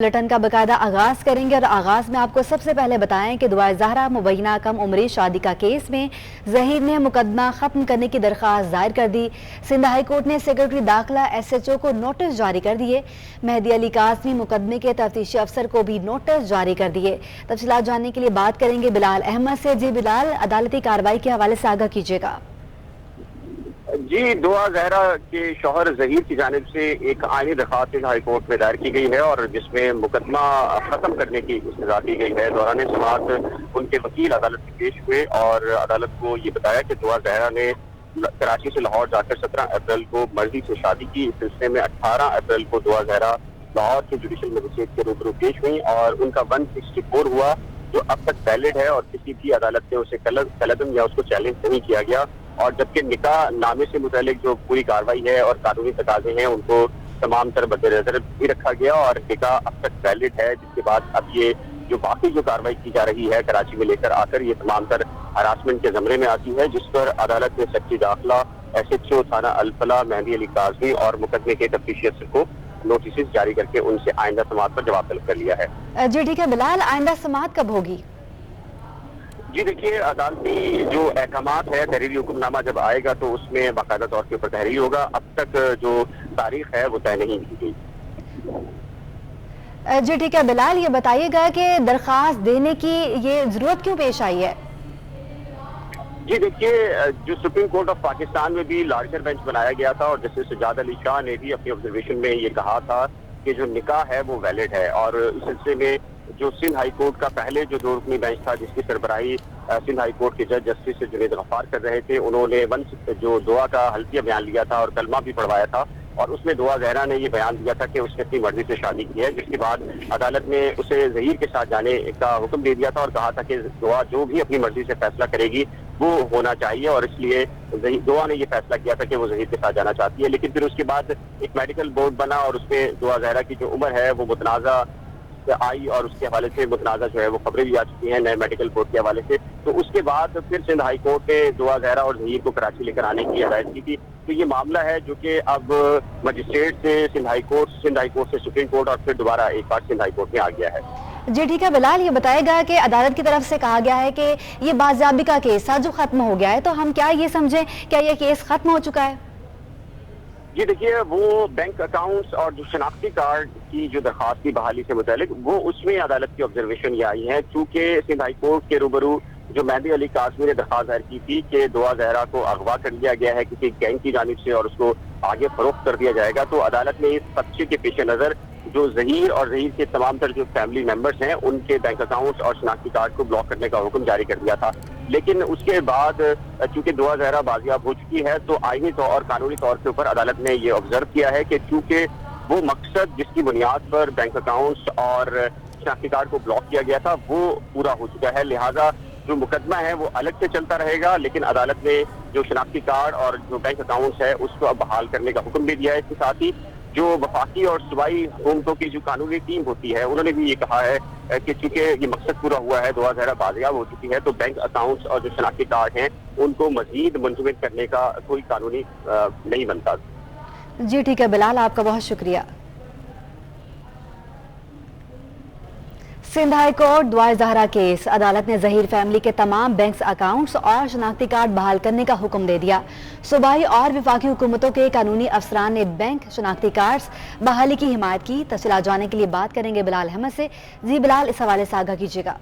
Bulletin का बाकायदा आगाज करेंगे और आगाज में आपको सबसे पहले बताएं कि दुआ ज़हरा मुबैना कम उम्री शादी का केस में ज़हीर ने मुकदमा खत्म करने की दरख्वास्त दायर कर दी। सिंध हाई कोर्ट ने सेक्रेटरी दाखिला SHO को नोटिस जारी कर दिए। मेहदी अली काज़मी मुकदमे के तफ्तीशी अफसर को भी नोटिस जारी कर दिए। तफसीलात जानने के लिए बात करेंगे बिलाल अहमद से। जी बिलाल, अदालती कार्रवाई के हवाले से आगाह कीजिएगा। जी, दुआ ज़हरा के शौहर ज़हीर की जानिब से एक आईनी दरख्वास्त हाई कोर्ट में दायर की गई है और जिसमें मुकदमा खत्म करने की सजा दी गई है। दौरान समाअत उनके वकील अदालत में पेश हुए और अदालत को ये बताया कि दुआ ज़हरा ने कराची से लाहौर जाकर 17 अप्रैल को मर्जी से शादी की। इस सिलसिले में 18 अप्रैल को दुआ ज़हरा लाहौर के जुडिशल मजिस्ट्रेट के रूबरू पेश हुई और उनका 164 हुआ, जो अब तक वैलिड है और किसी भी अदालत ने उसे कलदम या उसको चैलेंज नहीं किया गया। और जबकि निकाह नामे से मुतालिक जो पूरी कार्रवाई है और कानूनी तकाजे हैं उनको तमाम तर मद्देनजर भी रखा गया और निकाह अब तक वैलिड है, जिसके बाद अब ये जो बाकी जो कार्रवाई की जा रही है कराची में लेकर आकर ये तमाम तर हरासमेंट के ज़मरे में आती है, जिस पर अदालत ने सेक्रेटरी दाखिला SHO थाना अल-फलाह मेहदी अली काज़मी और मुकदमे के तफ्तीशी अफसर को नोटिस जारी करके उनसे आइंदा समाअत पर जवाब तलब कर लिया है। जी ठीक है बिलाल, आइंदा समाअत कब होगी? जी देखिए, अदालती जो अहकामात है, तहरीरी हुक्मनामा जब आएगा तो उसमें बाकायदा तौर के ऊपर तहरीर होगा। अब तक जो तारीख है वो तय नहीं की गई। जी ठीक है बिलाल, ये बताइएगा कि दरख्वास्त देने की ये जरूरत क्यों पेश आई है? जी देखिए, जो सुप्रीम कोर्ट ऑफ पाकिस्तान में भी लार्जर बेंच बनाया गया था और जस्टिस सज्जाद अली शाह ने भी अपनी ऑब्जर्वेशन में ये कहा था कि जो निकाह है वो वैलिड है। और इस सिलसिले में जो सिंध हाई कोर्ट का पहले जो 2 रुकनी बेंच था जिसकी सरबराही सिंध हाई कोर्ट के जज जस्टिस जुनैद गफ्फार कर रहे थे, उन्होंने जो दुआ का हल्फिया बयान लिया था और कलमा भी पढ़वाया था और उसमें दुआ ज़हरा ने ये बयान दिया था कि उसने अपनी मर्जी से शादी की है, जिसके बाद अदालत ने उसे ज़हीर के साथ जाने का हुक्म दे दिया था और कहा था कि दुआ जो भी अपनी मर्जी से फैसला करेगी वो होना चाहिए और इसलिए दुआ ने ये फैसला किया था कि वो ज़हीर के साथ जाना चाहती है। लेकिन फिर उसके बाद एक मेडिकल बोर्ड बना और उसमें दुआ ज़हरा की जो उम्र है वो मुतनाज़ा आई और उसके हवाले से मुतनाज़ा जो है वो खबरें भी आ चुकी हैं नए मेडिकल बोर्ड के हवाले से। तो उसके बाद फिर सिंध हाई कोर्ट ने दुआ ज़हरा और ज़हीर को कराची लेकर आने की हिदायत की थी। तो ये मामला है जो कि अब मजिस्ट्रेट से सिंध हाई कोर्ट से सुप्रीम कोर्ट और फिर दोबारा एक बार सिंध हाई कोर्ट में आ गया है। जी ठीक है बिलाल, ये बताएगा कि अदालत की तरफ से कहा गया है कि ये बाज़याबी का केस था जो खत्म हो गया है, तो हम क्या ये समझें क्या ये केस खत्म हो चुका है? जी देखिए, वो बैंक अकाउंट्स और जो शनाख्ती कार्ड की जो दरख्वास्त की बहाली से मुतालिक वो उसमें अदालत की ऑब्जर्वेशन ये आई है। चूँकि सिंध हाई कोर्ट के रूबरू जो मेहदी अली काज़मी ने दरख्वास्त दायर की थी कि दुआ ज़हरा को अगवा कर लिया गया है किसी गैंग की जानिब से और उसको आगे फरोख्त कर दिया जाएगा, तो अदालत ने इस खदशे के पेश नज़र जो ज़हीर और ज़हीर के तमाम तर जो फैमिली मेंबर्स हैं उनके बैंक अकाउंट्स और शनाख्ती कार्ड को ब्लॉक करने का हुक्म जारी कर दिया था। लेकिन उसके बाद चूंकि दुआ ज़हरा बाजियाब हो चुकी है तो आईनी तौर और कानूनी तौर के ऊपर अदालत ने ये ऑब्जर्व किया है कि चूंकि वो मकसद जिसकी बुनियाद पर बैंक अकाउंट्स और शनाख्ती कार्ड को ब्लॉक किया गया था वो पूरा हो चुका है, लिहाजा जो मुकदमा है वो अलग से चलता रहेगा। लेकिन अदालत ने जो शनाख्ती कार्ड और जो बैंक अकाउंट्स है उसको अब बहाल करने का हुक्म दे दिया है। इसके साथ ही जो वफाकी और सूबाई हुकूमतों की जो कानूनी टीम होती है उन्होंने भी ये कहा है कि चूंकि ये मकसद पूरा हुआ है, दुआ ज़हरा बाजियाब हो चुकी है, तो बैंक अकाउंट्स और जो शनाख्ती कार्ड हैं उनको मजीद मुंतमिन करने का कोई कानूनी नहीं बनता। जी ठीक है बिलाल, आपका बहुत शुक्रिया। सिंध हाई कोर्ट दुआ ज़हरा केस, अदालत ने ज़हीर फैमिली के तमाम बैंक अकाउंट्स और शनाख्ती कार्ड बहाल करने का हुक्म दे दिया। सूबाई और वफाकी हुकूमतों के कानूनी अफसरान ने बैंक शनाख्ती कार्ड्स बहाली की हिमायत की। तफसीलात जानने के लिए बात करेंगे बिलाल अहमद से। जी बिलाल, इस हवाले से आगाह कीजिएगा।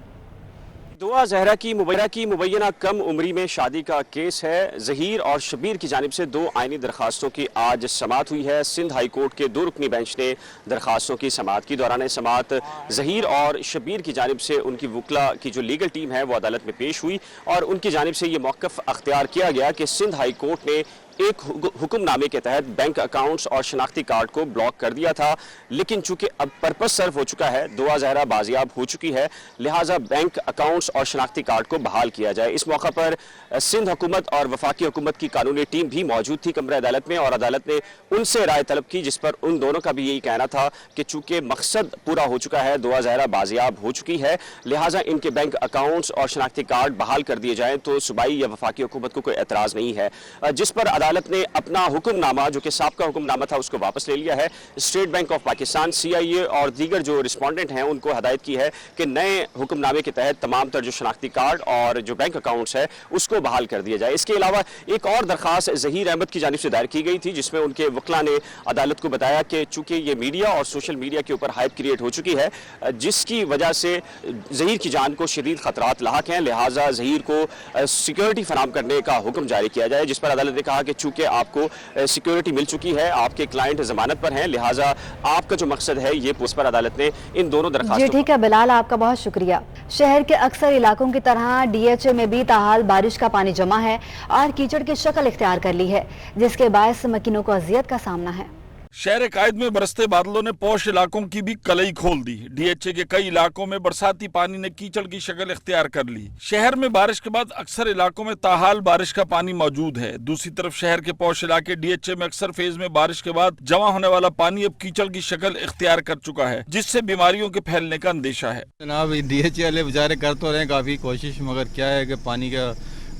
दुआ ज़हरा की मुबैना कम उम्री में शादी का केस है। ज़हीर और शबीर की जानिब से 2 आइनी दरख्वास्तों की आज समाअत हुई है। सिंध हाई कोर्ट के 2 रुकनी बेंच ने दरख्वास्तों की समाअत की। दौरान समाअत ज़हीर और शबीर की जानिब से उनकी वकला की जो लीगल टीम है वो अदालत में पेश हुई और उनकी जानिब से ये मौक़िफ़ अख्तियार किया गया कि सिंध हाई कोर्ट ने एक हुक्मनामे के तहत बैंक अकाउंट्स और शनाख्ती कार्ड को ब्लॉक कर दिया था, लेकिन चूंकि अब पर्पस सर्व हो चुका है, दुआ ज़हरा बाजियाब हो चुकी है, लिहाजा बैंक अकाउंट्स और शनाख्ती कार्ड को बहाल किया जाए। इस मौका पर सिंध हुकूमत और वफाकी हुकूमत की कानूनी टीम भी मौजूद थी कमरे अदालत में और अदालत ने उनसे राय तलब की, जिस पर उन दोनों का भी यही कहना था कि चूंकि मकसद पूरा हो चुका है, दुआ ज़हरा बाजियाब हो चुकी है, लिहाजा इनके बैंक अकाउंट्स और शनाख्ती कार्ड बहाल कर दिए जाएँ तो सूबाई या वफाकी हुकूमत को कोई एतराज़ नहीं है। जिस पर अदालत ने अपना हुक्मनामा, जो कि साबका हुक्मनामा था, उसको वापस ले लिया है। State bank of Pakistan, CIA और दीगर जो रिस्पोंडेंट हैं उनको हदायत की है कि नए हुक्मनामे के तहत तमाम तर जो शनाख्ती कार्ड और जो बैंक अकाउंट्स है उसको बहाल कर दिया जाए। इसके अलावा एक और दरख्वास्त ज़हीर अहमद की जानिब से दायर की गई थी, जिसमें उनके वकला ने अदालत को बताया कि चूंकि ये मीडिया और सोशल मीडिया के ऊपर हाइप क्रिएट हो चुकी है, जिसकी वजह से ज़हीर की जान को शदीद खतरात लाहक हैं, लिहाजा ज़हीर को सिक्योरिटी फराहम करने का हुक्म जारी किया जाए। जिस पर अदालत ने कहा कि चूंकि आपको सिक्योरिटी मिल चुकी है, आपके क्लाइंट जमानत पर हैं, लिहाजा आपका जो मकसद है ये उस पर अदालत ने इन दोनों जी दरखास्तों ठीक है बिलाल, आपका बहुत शुक्रिया। शहर के अक्सर इलाकों की तरह DHA में भी ताहाल बारिश का पानी जमा है और कीचड़ की शक्ल इख्तियार कर ली है, जिसके बायस मकीनों को अजियत का सामना है। शहर कायद में बरसते बादलों ने पौष इलाकों की भी कलई खोल दी। DHA के कई इलाकों में बरसाती पानी ने कीचड़ की शक्ल इख्तियार कर ली। शहर में बारिश के बाद अक्सर इलाकों में ताहाल बारिश का पानी मौजूद है। दूसरी तरफ शहर के पौष इलाके DHA में अक्सर फेज में बारिश के बाद जमा होने वाला पानी अब कीचड़ की शक्ल इख्तियार कर चुका है, जिससे बीमारियों के फैलने का अंदेशा है। जनाब DHA वाले बेचारे कर तो रहे हैं काफ़ी कोशिश, मगर क्या है कि पानी का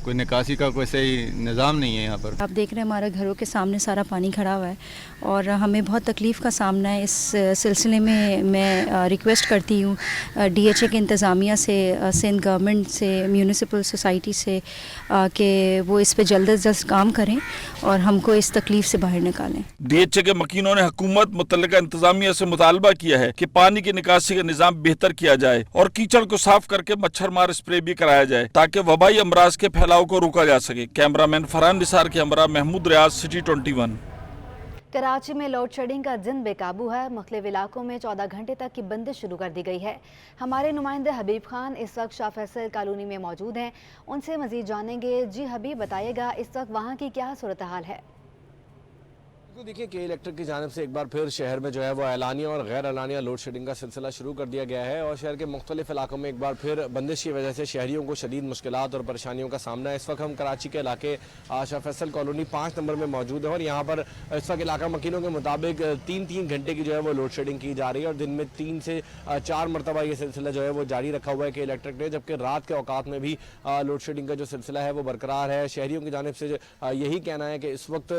कोई निकासी का कोई सही निज़ाम नहीं है यहाँ पर। आप देख रहे हैं हमारे घरों के सामने सारा पानी खड़ा हुआ है और हमें बहुत तकलीफ़ का सामना है। इस सिलसिले में मैं रिक्वेस्ट करती हूँ DHA के इंतज़ामिया से, सिंध गवर्नमेंट से, म्यूनिसिपल सोसाइटी से कि वो इस पे जल्द अज जल्द काम करें और हमको इस तकलीफ़ से बाहर निकालें। DHA के मकीनों ने हुकूमत मुतल्लिका इंतजामिया से मुतालबा किया है कि पानी की निकासी का निज़ाम बेहतर किया जाए और कीचड़ को साफ करके मच्छर मार स्प्रे भी कराया जाए ताकि वबाई अमराज के फैलाव को रोका जा सके। कैमरामैन फरहान निसार के हमरा, महमूद रियाज, सिटी 21। कराची में लोड शेडिंग का जिन बेकाबू है। मुख्तलिफ इलाकों में 14 घंटे तक की बंदिश शुरू कर दी गई है। हमारे नुमाइंदे हबीब खान इस वक्त शाह फैसल कॉलोनी में मौजूद हैं, उनसे मजीद जानेंगे। जी हबीब, बताइएगा इस वक्त वहाँ की क्या सूरत हाल है? देखिए के इलेक्ट्रिक की जानिब से एक बार फिर शहर में जो है वो एलानिया और गैर एलानिया लोड शेडिंग का सिलसिला शुरू कर दिया गया है और शहर के मुख्तलिफ इलाकों में एक बार फिर बंदिश की वजह से शहरियों को शदीद मुश्किलात और परेशानियों का सामना है। इस वक्त हम कराची के इलाके शाह फैसल कॉलोनी 5 नंबर में मौजूद है और यहाँ पर इस वक्त इलाका मकीनों के मुताबिक 3-3 घंटे की जो है वो लोड शेडिंग की जा रही है और दिन में 3 से 4 मरतबा ये सिलसिला जो है वो जारी रखा हुआ है कि इलेक्ट्रिक ने, जबकि रात के औकात में भी लोड शेडिंग का जो सिलसिला है वो बरकरार है। शहरियों की जानिब से यही कहना है कि इस वक्त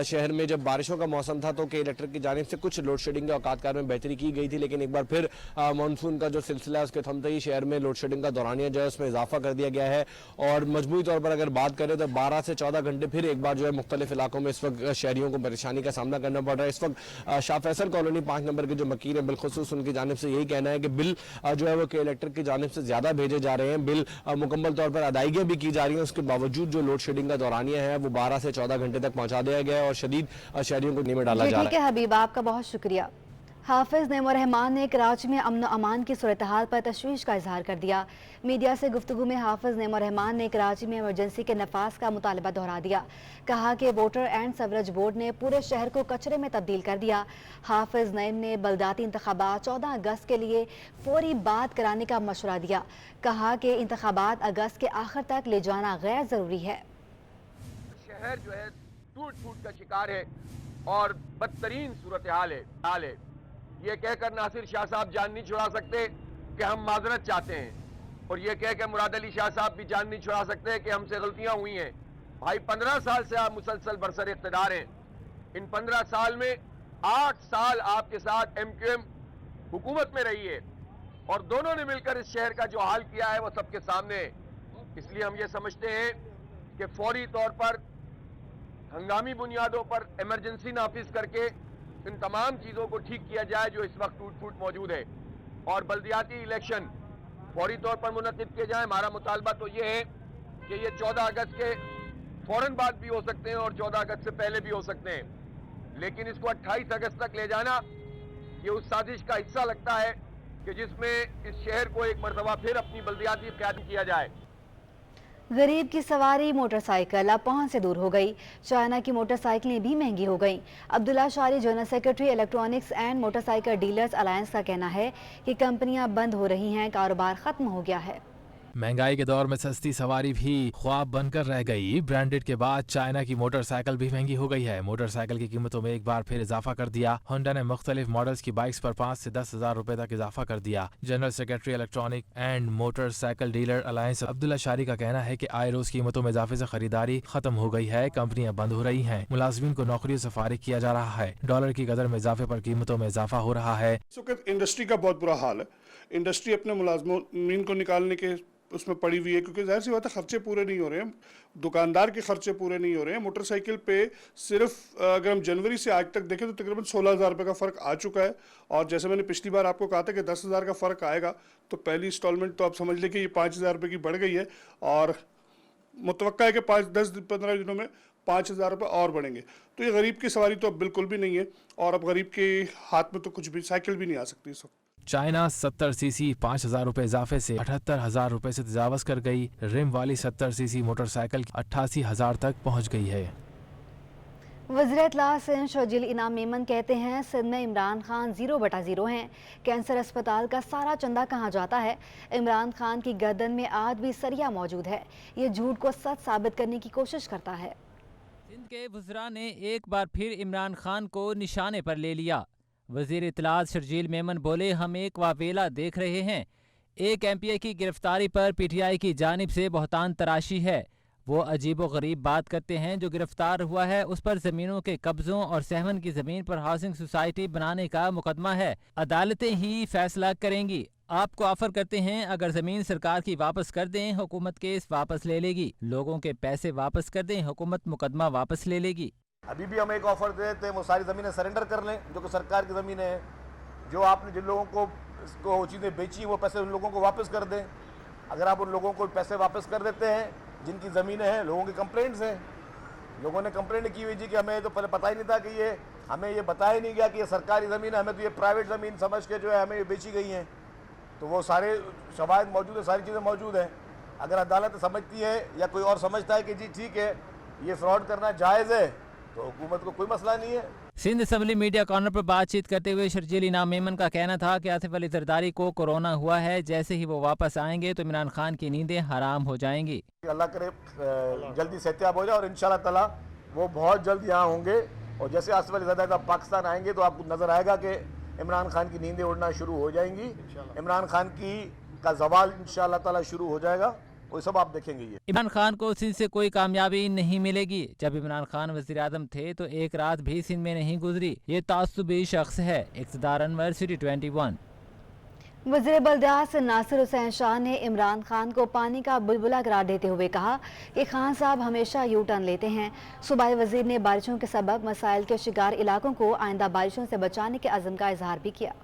शहर में जब बारिशों का मौसम था तो के इलेक्ट्रिक की जानिब से कुछ लोड शेडिंग के औकात में बेहतरी की गई थी, लेकिन एक बार फिर मानसून का जो सिलसिला है उसके थमते ही शहर में लोड शेडिंग का दौरानिया जो है उसमें इजाफा कर दिया गया है और मजमूई तौर पर अगर बात करें तो 12 से 14 घंटे फिर एक बार जो है मुख्तलिफ इलाकों में इस वक्त शहरियों को परेशानी का सामना करना पड़ रहा है। इस वक्त शाह फैसल कॉलोनी 5 नंबर के जो मकीन है बिलखुसूस उनकी जानिब से यही कहना है कि बिल जो है वो के इलेक्ट्रिक की जानिब से ज्यादा भेजे जा रहे हैं, बिल मुकम्मल तौर पर अदायगियां भी की जा रही हैं, उसके बावजूद जो लोड शेडिंग का दौरानिया है वो 12 से 14 घंटे तक पहुंचा दिया गया है और शदीद शहरियों को नीमे डाला जा रहा है। ठीक है हबीब, आपका बहुत शुक्रिया। हाफिज नईमुर रहमान ने कराची में अमन अमान की सूरत हाल पर तशवीश का इजहार कर दिया। मीडिया से गुफ्तगू में हाफिज नईमुर रहमान ने कराची में इमरजेंसी के नफाज का मुतालबा दोहरा दिया। कहा कि वोटर एंड सवरेज बोर्ड ने पूरे शहर को कचरे में तब्दील कर दिया। हाफिज नईम ने बलदाती इंतखाबात 14 अगस्त के लिए फौरी बात कराने का मशवरा दिया। कहा कि इंतखाबात अगस्त के आखिर तक ले जाना गैर जरूरी है। शहर जो है टूट फूट का शिकार है और बदतरीन सूरत हाल है। ये कहकर नासिर शाह साहब जान नहीं छुड़ा सकते कि हम माजरत चाहते हैं और ये कहकर मुराद अली शाह साहब भी जान नहीं छुड़ा सकते कि हमसे गलतियां हुई हैं। भाई 15 साल से आप मुसलसल बरसर इख्तिदार हैं। इन 15 साल में 8 साल आपके साथ MQM हुकूमत में रही है और दोनों ने मिलकर इस शहर का जो हाल किया है वो सबके सामने है। इसलिए हम ये समझते हैं कि फौरी तौर पर हंगामी बुनियादों पर इमरजेंसी नाफिज करके इन तमाम चीज़ों को ठीक किया जाए जो इस वक्त टूट फूट मौजूद है और बल्दियाती इलेक्शन फौरी तौर पर मुनक्किद किए जाए। हमारा मुतालबा तो ये है कि ये 14 अगस्त के फौरन बाद भी हो सकते हैं और 14 अगस्त से पहले भी हो सकते हैं, लेकिन इसको 28 अगस्त तक ले जाना ये उस साजिश का हिस्सा लगता है कि जिसमें इस शहर को एक मरतबा फिर अपनी बल्दियाती क़यादत किया जाए। गरीब की सवारी मोटरसाइकिल अब पहुंच से दूर हो गई। चाइना की मोटरसाइकिलें भी महंगी हो गईं। अब्दुल्ला शारी, general secretary electronics and motorcycle dealers alliance का कहना है कि कंपनियां बंद हो रही हैं, कारोबार खत्म हो गया है। महंगाई के दौर में सस्ती सवारी भी ख्वाब बनकर रह गई। ब्रांडेड के बाद चाइना की मोटरसाइकिल भी महंगी हो गई है। मोटरसाइकिल की कीमतों में एक बार फिर इजाफा कर दिया। होंडा ने मुख्तलिफ मॉडल्स की बाइक्स पर 5 से 10 हजार रुपए तक इजाफा कर दिया। General secretary electronic and motorcycle dealer alliance Abdullah शारी का कहना है कि आए रोज कीमतों में इजाफे से खरीदारी खत्म हो गई है। कंपनियां बंद हो रही हैं। मुलाजमीन को नौकरियों से फारिग किया जा रहा है। डॉलर की कदर में इजाफे पर कीमतों में इजाफा हो रहा है। इस वक्त इंडस्ट्री का बहुत बुरा हाल है। इंडस्ट्री अपने मुलाजमीन को निकालने के उसमें पड़ी हुई है, क्योंकि जाहिर सी बात है खर्चे पूरे नहीं हो रहे हैं, दुकानदार के खर्चे पूरे नहीं हो रहे हैं। मोटरसाइकिल पे सिर्फ अगर हम जनवरी से आज तक देखें तो तकरीबन 16,000 रुपये का फ़र्क आ चुका है। और जैसे मैंने पिछली बार आपको कहा था कि 10,000 का फ़र्क आएगा, तो पहली इंस्टॉलमेंट तो आप समझ लें कि ये 5,000 रुपये की बढ़ गई है और मुतवक्का है कि 10-15 दिनों में 5,000 रुपये और बढ़ेंगे। तो ये गरीब की सवारी तो अब बिल्कुल भी नहीं है और अब गरीब के हाथ में तो कुछ भी साइकिल भी नहीं आ सकती इस वक्त। चाइना 70 सीसी 5,000 रुपए इजाफे से 78,000 रुपए से तजावज कर गई। रिम वाली 70 सीसी मोटरसाइकिल 88,000 तक पहुंच गई है। वज़ीर इत्तलाअ सिंध शर्जील इनाम मेमन कहते हैं सिंध में इमरान खान 0/0 हैं। कैंसर अस्पताल का सारा चंदा कहाँ जाता है? इमरान खान की गर्दन में आज भी सरिया मौजूद है। ये झूठ को सच साबित करने की कोशिश करता है। सिंध के वज़रा ने एक बार फिर इमरान खान को निशाने पर ले लिया। वज़ीर इत्तलाअत शर्जील मेमन बोले, हम एक वावेला देख रहे हैं। एक MPA की गिरफ्तारी पर PTI की जानिब से बहतान तराशी है। वो अजीबो गरीब बात करते हैं। जो गिरफ्तार हुआ है उस पर ज़मीनों के कब्ज़ों और सहवन की ज़मीन पर हाउसिंग सोसाइटी बनाने का मुकदमा है। अदालतें ही फैसला करेंगी। आपको ऑफर करते हैं, अगर ज़मीन सरकार की वापस कर दें, हुकूमत केस वापस ले लेगी। लोगों के पैसे वापस कर दें, हुकूमत मुकदमा वापस ले लेगी। अभी भी हम एक ऑफ़र देते हैं, वो सारी ज़मीनें सरेंडर कर लें जो कि सरकार की ज़मीनें हैं। जो आपने जिन लोगों को इसको वो चीज़ें बेची वो पैसे उन लोगों को वापस कर दें। अगर आप उन लोगों को पैसे वापस कर देते हैं जिनकी ज़मीनें हैं, लोगों की कंप्लेंट्स हैं, लोगों ने कंप्लेंट की हुई जी कि हमें तो पहले पता ही नहीं था कि ये हमें ये बताया नहीं गया कि ये सरकारी ज़मीन है, हमें तो ये प्राइवेट ज़मीन समझ के जो है हमें ये बेची गई हैं। तो वो सारे शवाहिद मौजूद है, सारी चीज़ें मौजूद हैं। अगर अदालत समझती है या कोई और समझता है कि जी ठीक है ये फ्रॉड करना जायज़ है तो हुकूमत को कोई मसला नहीं है। सिंध असम्बली मीडिया कॉर्नर पर बातचीत करते हुए शर्जील इनाम मेमन का कहना था कि आसिफ अली जरदारी को कोरोना हुआ है। जैसे ही वो वापस आएंगे तो इमरान खान की नींदें हराम हो जाएंगी। अल्लाह करे जल्दी सेहतियाब हो जाए और इंशाल्लाह ताला वो बहुत जल्द यहाँ होंगे। और जैसे आसिफ अली जरदारी साहब पाकिस्तान आएंगे तो आपको नज़र आएगा कि इमरान खान की नींदें उड़ना शुरू हो जाएंगी। इमरान खान का जवाल इंशाल्लाह ताला शुरू हो जाएगा। वो सब आप देखेंगे। ये इमरान खान को सिंध से कोई कामयाबी नहीं मिलेगी। जब इमरान खान वज़ीर आज़म थे तो एक रात भी सिंध में नहीं गुजरी। ये तासुबी शख्स है। इक़्तिदार अनवर, सिटी 21। वज़ीर बल्दियात नासिर हुसैन शाह ने इमरान खान को पानी का बुलबुला करार देते हुए कहा कि खान साहब हमेशा यू टर्न लेते हैं। सूबाई वज़ीर ने बारिशों के सबब मसाइल के शिकार इलाकों को आइंदा बारिशों से बचाने के अज़्म का इजहार भी किया।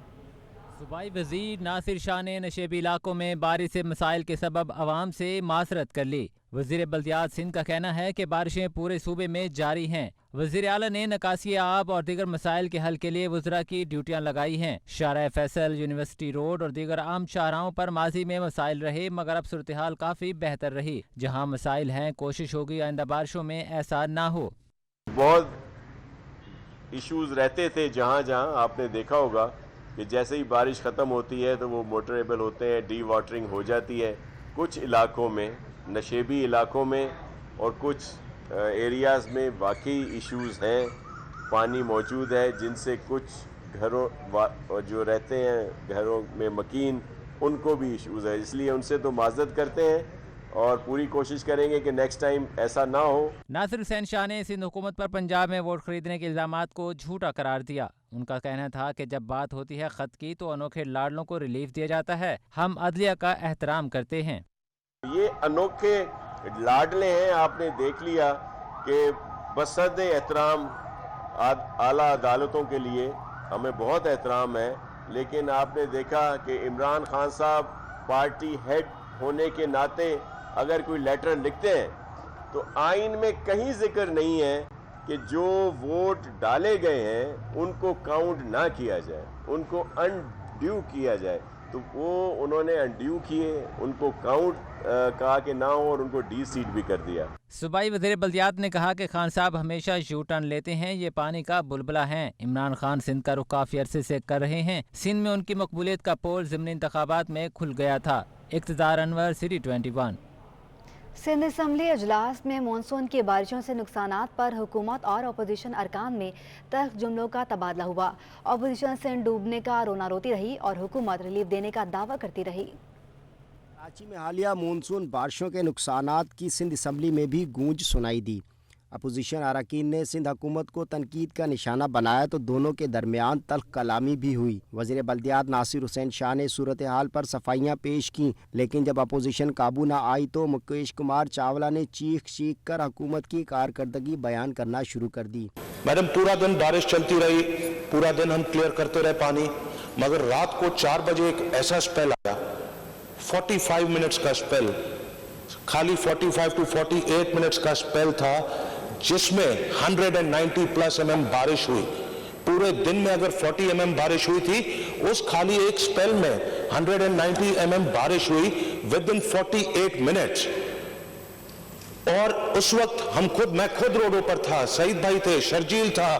सूबाई वज़ीर नासिर शाह ने नशेबी इलाकों में बारिश से मसाइल के सबब आवाम से मासरत कर ली। वज़ीर बल्दियात सिंध का कहना है कि बारिशें पूरे सूबे में जारी हैं। वज़ीर आला ने निकासी आब और दीगर मसाइल के हल के लिए वज़रा की ड्यूटियाँ लगाई हैं। शाहराह फैसल, यूनिवर्सिटी रोड और दीगर आम शाहराहों पर माजी में मसाइल रहे, मगर अब सूरत हाल काफ़ी बेहतर रही। जहाँ मसाइल हैं, कोशिश होगी आइंदा बारिशों में ऐसा ना हो। बहुत इश्यूज़ रहते थे जहाँ जहाँ आपने देखा होगा कि जैसे ही बारिश ख़त्म होती है तो वो मोटरेबल होते हैं, डी वाटरिंग हो जाती है। कुछ इलाकों में, नशेबी इलाकों में और कुछ एरियाज़ में वाकई इश्यूज़ हैं, पानी मौजूद है जिनसे कुछ घरों जो रहते हैं घरों में मकीन उनको भी इश्यूज़ है। इसलिए उनसे तो माज़रत करते हैं और पूरी कोशिश करेंगे कि नेक्स्ट टाइम ऐसा ना हो। नासिर हुसैन शाह ने सिंध हुकूमत पर पंजाब में वोट खरीदने के इल्ज़ामात को झूठा करार दिया। उनका कहना था कि जब बात होती है खत की तो अनोखे लाडलों को रिलीफ दिया जाता है। हम अदलिया का एहतराम करते हैं। ये अनोखे लाडले हैं। आपने देख लिया कि बसद एहतराम आला अदालतों के लिए हमें बहुत एहतराम है, लेकिन आपने देखा कि इमरान खान साहब पार्टी हेड होने के नाते अगर कोई लेटर लिखते हैं तो आइन में कहीं जिक्र नहीं है कि जो वोट डाले गए हैं उनको काउंट ना किया जाए, उनको अनड्यू किया जाए। तो वो उन्होंने अनड्यू किए, उनको काउंट कहा कि ना हो और उनको डी सीट भी कर दिया। सूबाई वज़ीर बल्दियात ने कहा कि खान साहब हमेशा यू टर्न लेते हैं, ये पानी का बुलबुला हैं। इमरान खान सिंध का रुख काफ़ी अरसे से कर रहे हैं। सिंध में उनकी मकबूलियत का पोल ज़िमनी इंतखाबात में खुल गया था। इक़्तिदार अनवर, सिटी 21। सिंध असम्बली अजलास में मानसून की बारिशों से नुकसानात पर हुकूमत और अपोजिशन अरकान में तल्ख जुमलों का तबादला हुआ। अपोजिशन सिंध डूबने का रोना रोती रही और हुकूमत रिलीफ देने का दावा करती रही। कराची में हालिया मानसून बारिशों के नुकसानात की सिंध असम्बली में भी गूंज सुनाई दी। अपोजिशन अरकान ने सिंध हुकूमत को तनकीद का निशाना बनाया तो दोनों के दरमियान तल्ख कलामी भी हुई। वज़ीर बल्दियात नासिर हुसैन शाह ने सूरत हाल पर सफाइयाँ पेश की, लेकिन जब अपोजिशन काबू न आई तो मुकेश कुमार चावला ने चीख कर हुकूमत की कारकर्दगी बयान करना शुरू कर दी। मैडम, पूरा दिन बारिश चलती रही, पूरा दिन हम क्लियर करते रहे पानी, मगर रात को 4 बजे एक ऐसा स्पेल आया, 45 मिनट्स का स्पेल, खाली 45 to 48 मिनट्स का स्पेल था, जिसमें 190 प्लस mm बारिश हुई। पूरे दिन में अगर 40 mm बारिश हुई थी, उस खाली एक स्पेल में 190 mm बारिश हुई विद इन 48 मिनट्स। और उस वक्त मैं खुद रोडों पर था, सईद भाई थे, शर्जील था,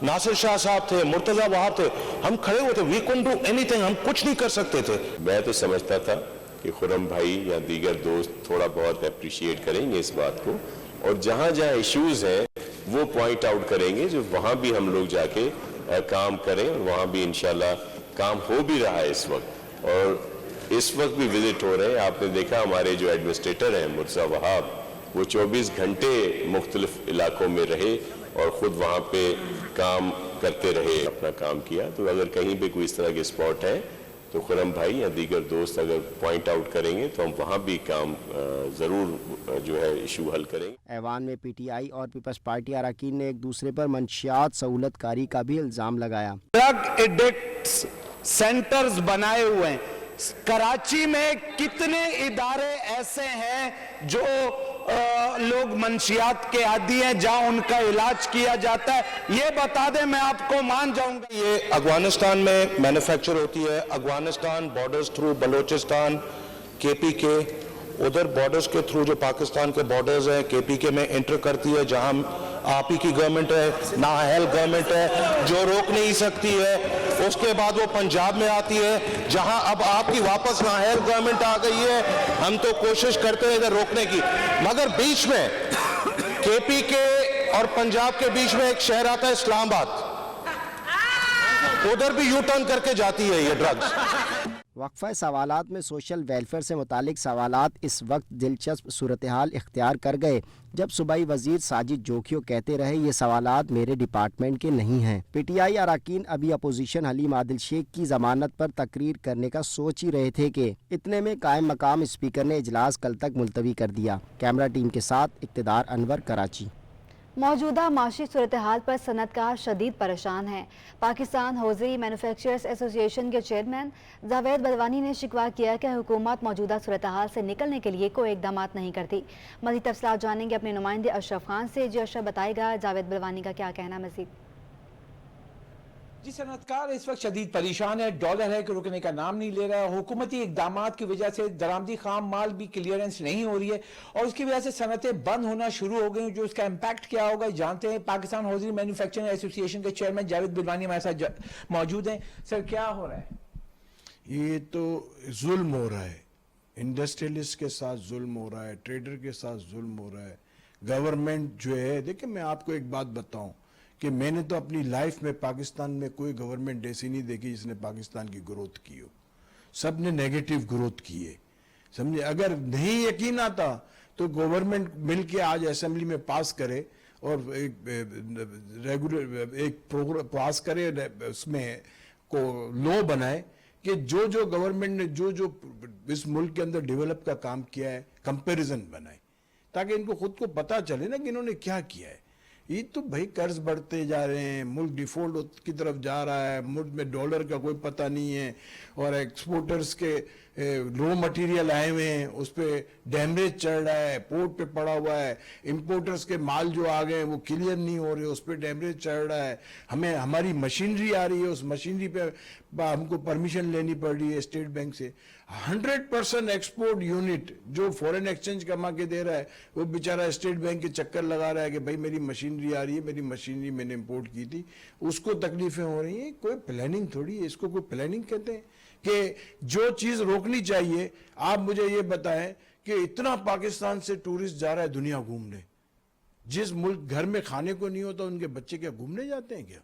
नासिर शाह साहब थे, मुर्तजा वहाब थे, हम खड़े हुए थे। वी कुडंट डू एनीथिंग, हम कुछ नहीं कर सकते थे। मैं तो समझता था कि खुरम भाई या दीगर दोस्त थोड़ा बहुत अप्रिशिएट करेंगे इस बात को, और जहाँ जहाँ इश्यूज हैं वो पॉइंट आउट करेंगे, जो वहाँ भी हम लोग जाके काम करें, और वहाँ भी इंशाल्लाह काम हो भी रहा है इस वक्त, और इस वक्त भी विजिट हो रहे हैं। आपने देखा हमारे जो एडमिनिस्ट्रेटर हैं मुर्तज़ा वहाब, वो 24 घंटे मुख्तलिफ इलाकों में रहे और ख़ुद वहाँ पे काम करते रहे, अपना काम किया। तो अगर कहीं पे कोई इस तरह के स्पॉट है तो खुरम भाई या दीगर दोस्त अगर पॉइंट आउट करेंगे तो हम वहाँ भी काम ज़रूर जो है इशू हल करेंगे। ऐवान में PTI और पीपल्स पार्टी अरकान ने एक दूसरे पर मंशियात सहूलत कारी का भी इल्ज़ाम लगाया। ड्रग एडिक्ट्स सेंटर्स बनाए हुए हैं। कराची में कितने इदारे ऐसे हैं जो लोग मंशियात के आदी हैं, जहां उनका इलाज किया जाता है? ये बता दें, मैं आपको मान जाऊंगा। ये अफगानिस्तान में मैन्युफैक्चर होती है, Afghanistan borders through Balochistan, KPK, उधर बॉर्डर्स के थ्रू जो पाकिस्तान के बॉर्डर्स हैं KPK में एंटर करती है, जहां आप ही की गवर्नमेंट है, नाअहल गवर्नमेंट है जो रोक नहीं सकती है। उसके बाद वो पंजाब में आती है, जहां अब आपकी वापस नाअहल गवर्नमेंट आ गई है। हम तो कोशिश करते हैं इधर रोकने की, मगर बीच में KPK और पंजाब के बीच में एक शहर आता है इस्लामाबाद, उधर भी यू टर्न करके जाती है ये ड्रग्स। वक्फा सवालात में सोशल वेलफेयर से मुतालिक सवालात इस वक्त दिलचस्प सूरत हाल इख्तियार कर गए, जब सूबाई वजीर साजिद जोखियो कहते रहे ये सवालात मेरे डिपार्टमेंट के नहीं हैं। PTI अरकान अभी अपोजिशन हलीम आदिल शेख की जमानत पर तकरीर करने का सोच ही रहे थे कि इतने में कायम मकाम स्पीकर ने इजलास कल तक मुलतवी कर दिया। कैमरा टीम के साथ इक़्तिदार अनवर, कराची। मौजूदा माशी सूरत हाल पर सनतकार शदीद परेशान हैं। पाकिस्तान हौज़री मैन्युफैक्चरर्स एसोसिएशन के चेयरमैन जावेद बलवानी ने शिकवा किया कि हुकूमत मौजूदा सूरत हाल से निकलने के लिए कोई इकदाम नहीं करती। मज़ीद तफसीलात जानेंगे अपने नुमाइंदे अशरफ खान से। जी अशरफ, बताएगा जावेद बलवानी का क्या कहना मज़ीद? जी, सनतकार इस वक्त शदीद परेशान है। डॉलर है कि रुकने का नाम नहीं ले रहा है। हुकूमती इकदाम की वजह से दरामदी खाम माल भी क्लियरेंस नहीं हो रही है और उसकी वजह से सनतें बंद होना शुरू हो गई। जो इसका इम्पैक्ट क्या होगा जानते हैं। पाकिस्तान हौज़री मैन्युफैक्चरिंग एसोसिएशन के चेयरमैन जावेद बलवानी हमारे साथ मौजूद हैं। सर, क्या हो रहा है? ये तो जुल्म हो रहा है, इंडस्ट्रियलिस्ट के साथ जुल्म हो रहा है, ट्रेडर के साथ जुल्म हो रहा है। गवर्नमेंट जो है, देखिए मैं आपको एक बात बताऊं कि मैंने तो अपनी लाइफ में पाकिस्तान में कोई गवर्नमेंट ऐसी नहीं देखी जिसने पाकिस्तान की ग्रोथ की हो। सब ने नेगेटिव ग्रोथ की है, समझे। अगर नहीं यकीन आता तो गवर्नमेंट मिलके आज असेंबली में पास करे और एक रेगुलर एक प्रोग्राम पास करे, उसमें को लॉ बनाए कि जो जो गवर्नमेंट ने जो जो इस मुल्क के अंदर डेवलप का काम किया है कंपैरिजन बनाए, ताकि इनको खुद को पता चले ना कि इन्होंने क्या किया है। ये तो भाई कर्ज बढ़ते जा रहे हैं, मुल्क डिफॉल्ट की तरफ जा रहा है, मुल्क में डॉलर का कोई पता नहीं है और एक्सपोर्टर्स के रॉ मटेरियल आए हुए हैं, उस पर डैमेज चढ़ रहा है, पोर्ट पे पड़ा हुआ है। इंपोर्टर्स के माल जो आ गए वो क्लियर नहीं हो रहे, उस पर डैमेज चढ़ रहा है। हमें हमारी मशीनरी आ रही है, उस मशीनरी पे हमको परमिशन लेनी पड़ रही है स्टेट बैंक से। 100% एक्सपोर्ट यूनिट जो फॉरेन एक्सचेंज कमा के दे रहा है, वो बेचारा स्टेट बैंक के चक्कर लगा रहा है कि भाई मेरी मशीनरी आ रही है, मेरी मशीनरी मैंने इंपोर्ट की थी, उसको तकलीफें हो रही हैं। कोई प्लानिंग थोड़ी है, इसको कोई प्लानिंग कहते हैं کہ جو چیز روکنی چاہیے. آپ مجھے یہ بتائیں کہ اتنا پاکستان سے ٹورسٹ جا رہا ہے دنیا گھومنے, جس ملک گھر میں کھانے کو نہیں ہوتا ان کے بچے کیا گھومنے جاتے ہیں کیا؟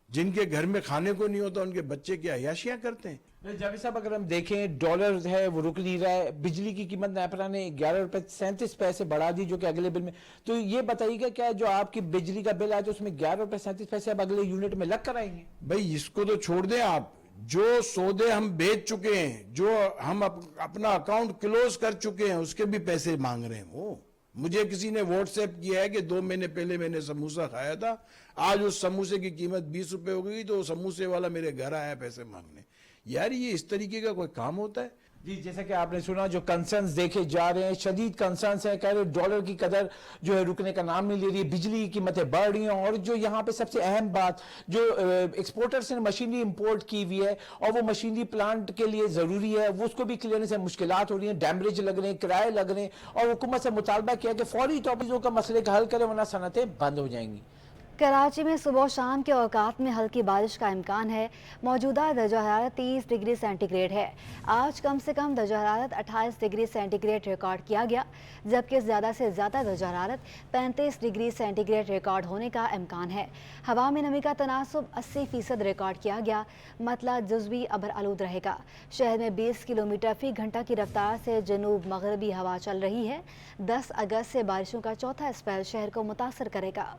جن کے گھر میں کھانے کو نہیں ہوتا ان کے بچے کیا عیاشیاں کرتے ہیں؟ جاوید صاحب اگر ہم دیکھیں ڈالر ہے وہ رک نہیں رہا ہے, بجلی کی قیمت نیپرا نے 11.37 بڑھا دی جو کہ اگلے بل میں, تو یہ بتائیے گا کیا جو آپ کی بجلی کا بل آیا تو اس میں 11.37 اب اگلے یونٹ میں لگ کر آئیں گے؟ بھئی اس کو تو چھوڑ دیں آپ, جو سودے ہم بیچ چکے ہیں, جو ہم اپنا اکاؤنٹ کلوز کر چکے ہیں اس کے بھی پیسے مانگ رہے ہیں. وہ مجھے کسی نے واٹس ایپ کیا ہے کہ 2 مہینے پہلے میں نے سموسہ کھایا تھا, آج اس سموسے کی قیمت 20 روپے ہو گئی تو سموسے والا میرے گھر آیا پیسے مانگنے. یار یہ اس طریقے کا کوئی کام ہوتا ہے؟ جی جیسا کہ آپ نے سنا جو کنسرنز دیکھے جا رہے ہیں, شدید کنسرنز ہیں, کہہ رہے ڈالر کی قدر جو ہے رکنے کا نام نہیں لے رہی ہے, بجلی کی قیمتیں بڑھ رہی ہیں, اور جو یہاں پہ سب سے اہم بات جو ایکسپورٹرز نے مشینری امپورٹ کی ہوئی ہے اور وہ مشینری پلانٹ کے لیے ضروری ہے, وہ اس کو بھی کلیئرنس سے مشکلات ہو رہی ہیں, ڈیمریج لگ رہے ہیں, کرائے لگ رہے ہیں, اور حکومت سے مطالبہ کیا کہ فوری طور پر کا مسئلے کا حل کرے ورنہ صنعتیں بند ہو جائیں گی. کراچی میں صبح و شام کے اوقات میں ہلکی بارش کا امکان ہے. موجودہ درجہ حرارت 30 ڈگری سینٹی گریڈ ہے. آج کم سے کم درجہ حرارت 28 ڈگری سینٹی گریڈ ریکارڈ کیا گیا, جبکہ زیادہ سے زیادہ درجہ حرارت 35 ڈگری سینٹی گریڈ ریکارڈ ہونے کا امکان ہے. ہوا میں نمی کا تناسب 80% ریکارڈ کیا گیا, مطلب جزوی ابر آلود رہے گا. شہر میں 20 کلومیٹر فی گھنٹہ کی رفتار سے جنوب مغربی ہوا چل رہی ہے. 10 اگست سے بارشوں کا چوتھا اسپیل شہر کو متاثر کرے گا.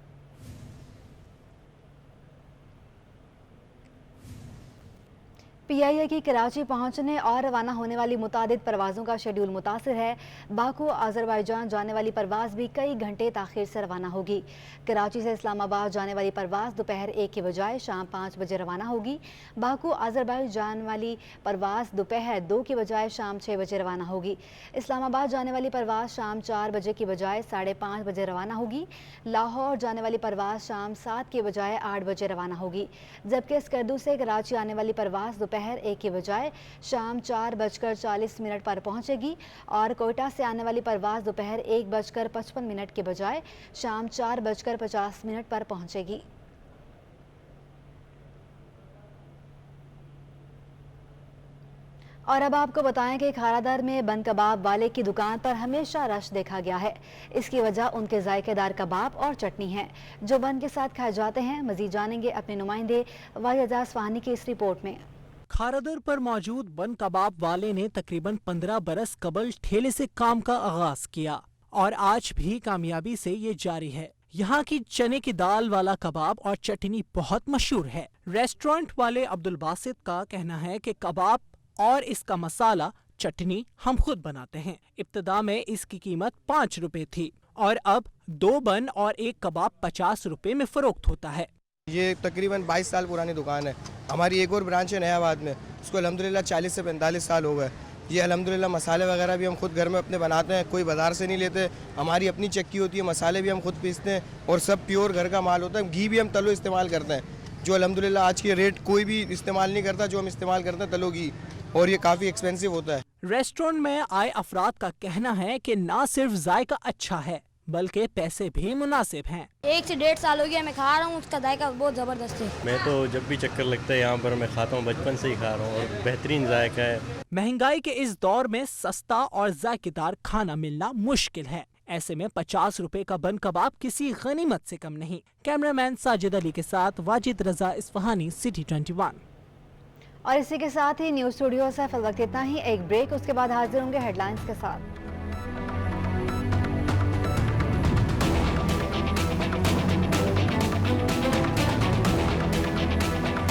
پی آئی اے کی کراچی پہنچنے اور روانہ ہونے والی متعدد پروازوں کا شیڈول متاثر ہے. باکو آذربائیجان جانے والی پرواز بھی کئی گھنٹے تاخیر سے روانہ ہوگی. کراچی سے اسلام آباد جانے والی پرواز دوپہر 1 کے بجائے شام 5 بجے روانہ ہوگی. باکو آذربائیجان جانے والی پرواز دوپہر 2 کے بجائے شام 6 بجے روانہ ہوگی. اسلام آباد جانے والی پرواز شام 4 بجے کی بجائے 5:30 بجے روانہ ہوگی. لاہور جانے والی پرواز شام 7 کے بجائے 8 بجے روانہ ہوگی, جبکہ اسکردو سے کراچی آنے والی پرواز دوپہر 1 کے بجائے شام 4:40 پر پہنچے گی, اور کوئٹہ سے آنے والی پرواز دوپہر 1:55 کے بجائے شام 4:50 پر پہنچے گی. اور اب آپ کو بتائیں کہ کھارا در میں بن کباب والے کی دکان پر ہمیشہ رش دیکھا گیا ہے. اس کی وجہ ان کے ذائقے دار کباب اور چٹنی ہے جو بن کے ساتھ کھائے جاتے ہیں. مزید جانیں گے اپنے نمائندے واحد اعجاز فہانی کی اس رپورٹ میں. کھارادر پر موجود بن کباب والے نے تقریباً 15 برس قبل ٹھیلے سے کام کا آغاز کیا اور آج بھی کامیابی سے یہ جاری ہے. یہاں کی چنے کی دال والا کباب اور چٹنی بہت مشہور ہے. ریسٹورنٹ والے عبدالباسط کا کہنا ہے کہ کباب اور اس کا مسالہ چٹنی ہم خود بناتے ہیں. ابتدا میں اس کی قیمت 5 روپے تھی اور اب 2 بن اور 1 کباب 50 روپے میں فروخت ہوتا ہے. یہ تقریباً 22 سال پرانی دکان ہے. ہماری ایک اور برانچ ہے نیا آباد میں, اس کو الحمدللہ 40 سے 45 سال ہو گئے. یہ الحمدللہ مسالے وغیرہ بھی ہم خود گھر میں اپنے بناتے ہیں, کوئی بازار سے نہیں لیتے. ہماری اپنی چکی ہوتی ہے, مسالے بھی ہم خود پیستے ہیں اور سب پیور گھر کا مال ہوتا ہے. گھی بھی ہم تلو استعمال کرتے ہیں جو الحمدللہ آج کے ریٹ کوئی بھی استعمال نہیں کرتا. جو ہم استعمال کرتے ہیں تلو گھی, اور یہ کافی ایکسپینسو ہوتا ہے. ریسٹورنٹ میں آئے افراد کا کہنا ہے کہ نہ صرف ذائقہ اچھا ہے بلکہ پیسے بھی مناسب ہیں. 1 سے 1.5 سال ہو گیا میں کھا رہا ہوں, اس کا ذائقہ بہت زبردست ہے. میں تو جب بھی چکر لگتا ہے یہاں پر میں کھاتا ہوں, بچپن سے ہی کھا رہا ہوں اور بہترین ذائقہ ہے. مہنگائی کے اس دور میں سستا اور ذائقہ دار کھانا ملنا مشکل ہے. ایسے میں 50 روپے کا بن کباب کسی غنیمت سے کم نہیں. کیمرہ مین ساجد علی کے ساتھ واجد رضا اصفہانی, سٹی 21. اور اسی کے ساتھ ہی نیوز اسٹوڈیو سے فی الوقت اتنا ہی. ایک بریک, اس کے بعد حاضر ہوں گے ہیڈ لائنز کے ساتھ.